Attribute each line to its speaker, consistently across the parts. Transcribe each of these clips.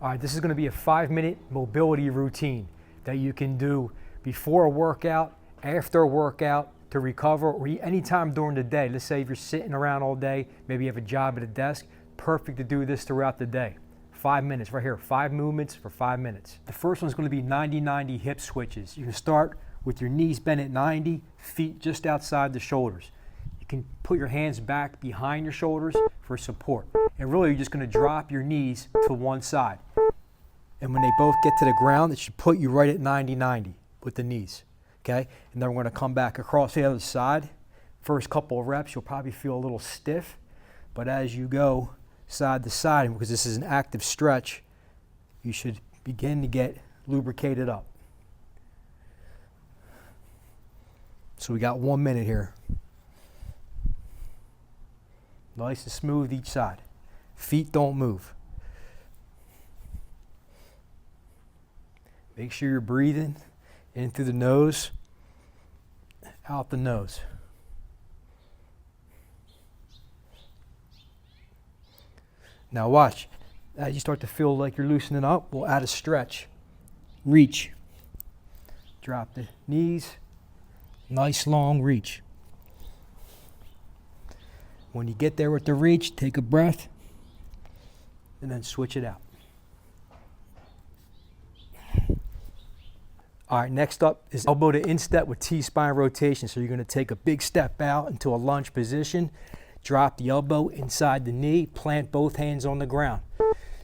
Speaker 1: All right, this is going to be a 5-minute mobility routine that you can do before a workout, after a workout, to recover, or anytime during the day. Let's say if you're sitting around all day, maybe you have a job at a desk, perfect to do this throughout the day. 5 minutes right here, 5 movements for 5 minutes. The first one's going to be 90-90 hip switches. You can start with your knees bent at 90, feet just outside the shoulders. You can put your hands back behind your shoulders for support. And really you're just going to drop your knees to one side. And when they both get to the ground, it should put you right at 90-90 with the knees. Okay? And then we're going to come back across the other side. First couple of reps, you'll probably feel a little stiff. But as you go side to side, because this is an active stretch, you should begin to get lubricated up. So we got 1 minute here. Nice and smooth each side. Feet don't move. Make sure you're breathing in through the nose, out the nose. Now watch, as you start to feel like you're loosening up, we'll add a stretch. Reach. Drop the knees. Nice long reach. When you get there with the reach, take a breath and then switch it out. All right, next up is elbow to instep with T-spine rotation. So you're going to take a big step out into a lunge position, drop the elbow inside the knee, plant both hands on the ground.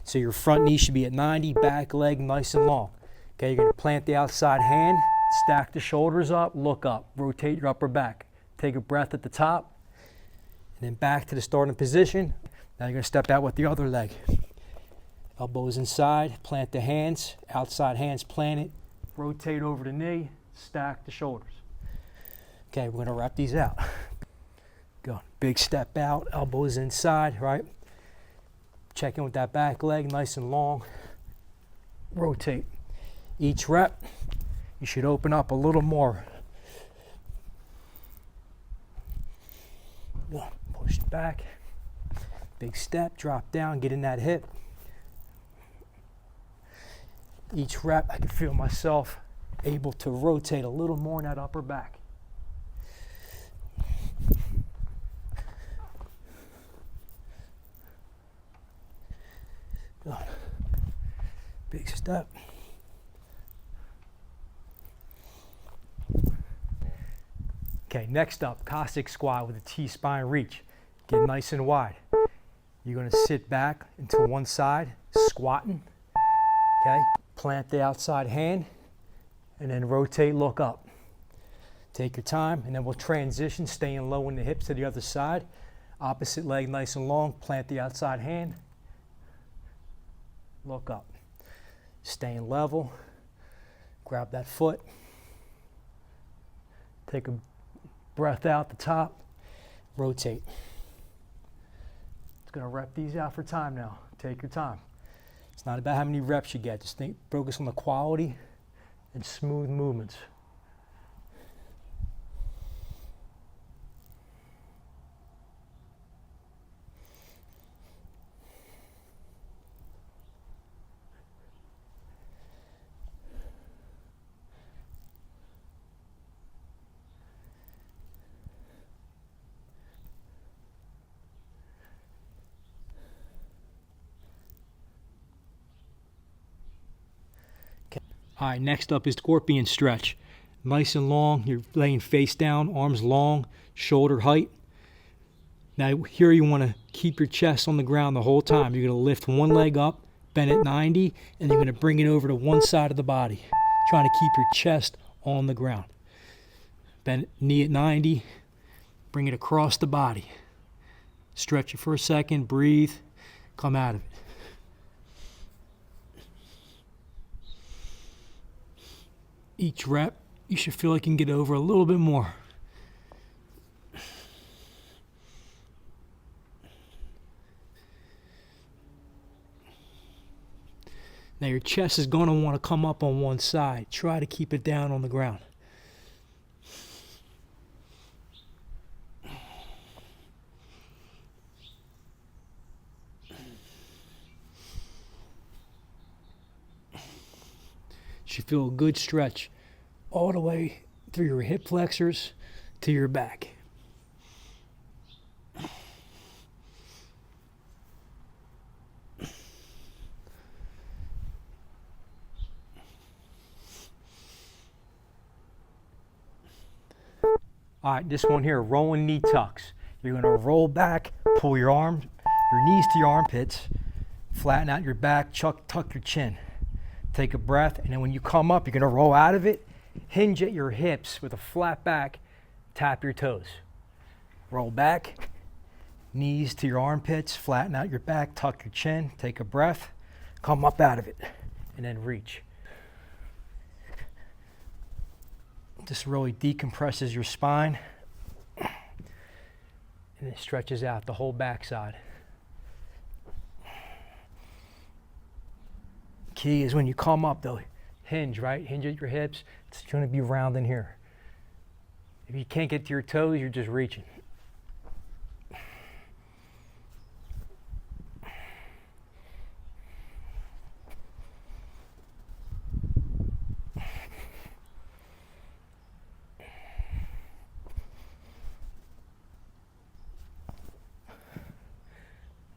Speaker 1: So your front knee should be at 90, back leg nice and long. Okay, you're going to plant the outside hand, stack the shoulders up, look up, rotate your upper back. Take a breath at the top, and then back to the starting position. Now you're going to step out with the other leg. Elbows inside, plant the hands, outside hands planted, rotate over the knee, stack the shoulders. Okay, we're going to wrap these out. Go. Big step out, elbows inside, right? Check in with that back leg, nice and long. Rotate. Each rep, you should open up a little more. Push it back. Big step, drop down, get in that hip. Each rep, I can feel myself able to rotate a little more in that upper back. Good. Big step. Okay, next up, Cossack squat with a T-spine reach. Get nice and wide. You're going to sit back into one side, squatting. Okay, plant the outside hand, and then rotate, look up. Take your time, and then we'll transition, staying low in the hips to the other side. Opposite leg nice and long, plant the outside hand, look up. Staying level, grab that foot. Take a breath out the top, rotate. It's going to rep these out for time now. Take your time. It's not about how many reps you get. Just focus on the quality and smooth movements. All right, next up is scorpion stretch. Nice and long, you're laying face down, arms long, shoulder height. Now here you want to keep your chest on the ground the whole time. You're going to lift one leg up, bend at 90, and you're going to bring it over to one side of the body, trying to keep your chest on the ground. Bend knee at 90, bring it across the body. Stretch it for a second, breathe, come out of it. Each rep, you should feel like you can get over a little bit more. Now your chest is going to want to come up on one side. Try to keep it down on the ground. should feel a good stretch all the way through your hip flexors to your back. All right, this one here, rolling knee tucks. You're gonna roll back, pull your arms, your knees to your armpits, flatten out your back, tuck your chin. Take a breath, and then when you come up, you're gonna roll out of it, hinge at your hips with a flat back, tap your toes. Roll back, knees to your armpits, flatten out your back, tuck your chin, take a breath, come up out of it, and then reach. This really decompresses your spine, and it stretches out the whole backside. Key is when you come up though, hinge, right? Hinge at your hips. It's going to be round in here. If you can't get to your toes, you're just reaching.